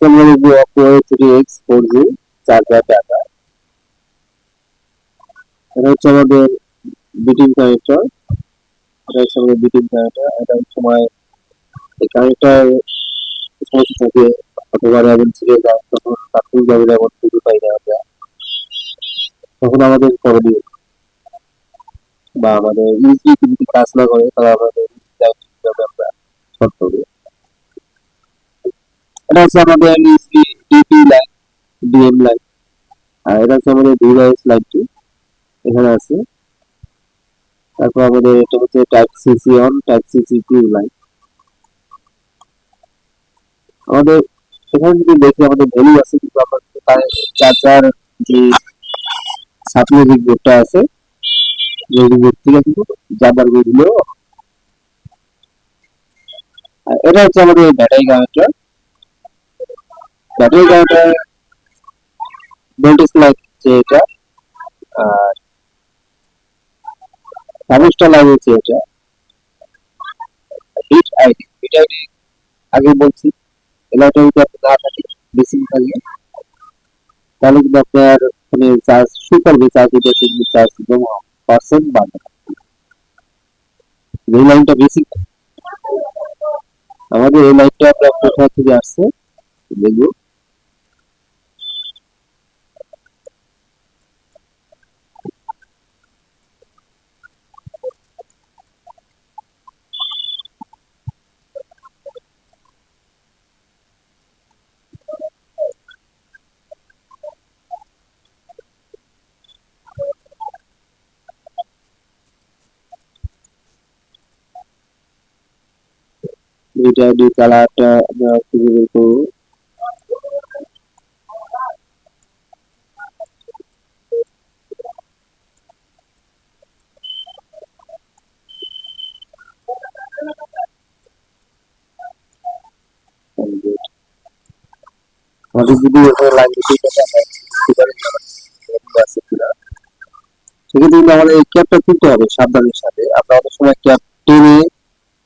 আজকে আমরা দেখবো Oppo A3X 4G 4GB data. এটা হচ্ছে আমাদের বিটিং কানেক্টর। এটা হচ্ছে সময় এই কানেক্টর সমস্যা থাকে, অথবা এমন ছিঁড়ে যায়, তখন তাৎক্ষণিকভাবে যেমন খুঁজে পাই না আমরা, তখন আমাদের করণীয় বা আমাদের ইউএসবি যদি কাজ না করে তাহলে আমাদের লাইন কিভাবে আমরা শর্ট করবো। এটা হচ্ছে আমাদের USB DP line, DM line. আর এটা হচ্ছে আমাদের ডিভাইস লাইনটি এখানে আছে। তারপর আমাদের এটা হচ্ছে type CC on, type CC two line. আমাদের এখানে যদি দেখি আমাদের ভ্যালু আছে, কিন্তু আমরা চার্জার যে সাপ্লাই বোর্ডটা আছে, যে বোর্ড থেকে কিন্তু জাম্পার গুলো। এটা হচ্ছে আমাদের battery connector. Battery connector voltage line হচ্ছে এটা, আর থার্মিস্টর লাইন হচ্ছে এটা। হিট আইডি আগে বলছি, এলাকাটা যদি আপনি না থাকে, বেশি থাকে, তাহলে কিন্তু আপনার মানে চার্জ সুপার চার্জ দিতে চার্জ এবং পার্সেন্ট বাড়বে। এই লাইনটা বেশি, আমাদের এই লাইনটা আমরা কোথা থেকে আসছে দেখবো। এটা দিয়ে কালারটা আমরা খুঁজে বের করবো। আমাদের যদি এখানে লাইন দিতে সেক্ষেত্রে কিন্তু আমাদের এই ক্যাপটা খুলতে হবে সাবধানের সাথে। আমরা অনেক সময় ক্যাপ টেনে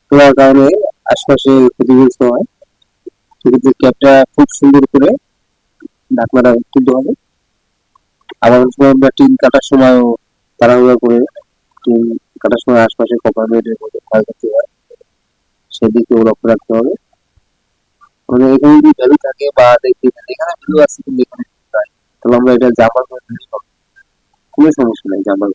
খোলার কারণে আশপাশে ক্ষতিগ্রস্ত হয়। সেক্ষেত্রে ক্যাপটা খুব সুন্দর করে ঢাকনাটা তুলতে হবে। আবার অনেক সময় আমরা টিন কাটার সময়ও তাড়াহুড়া করে টিন কাটার সময় আশপাশে কপার বেডের মধ্যে ক্ষয়ক্ষতি হয়, সেদিকেও লক্ষ্য রাখতে হবে। মানে এখানে যদি ভ্যালু থাকে বা দেখি এখানে ভ্যালু আছে কিন্তু এখানে ভ্যালু নাই, তাহলে আমরা এটা জাম্পার করে দিলেই হবে। কোনো সমস্যা নাই জাম্পার।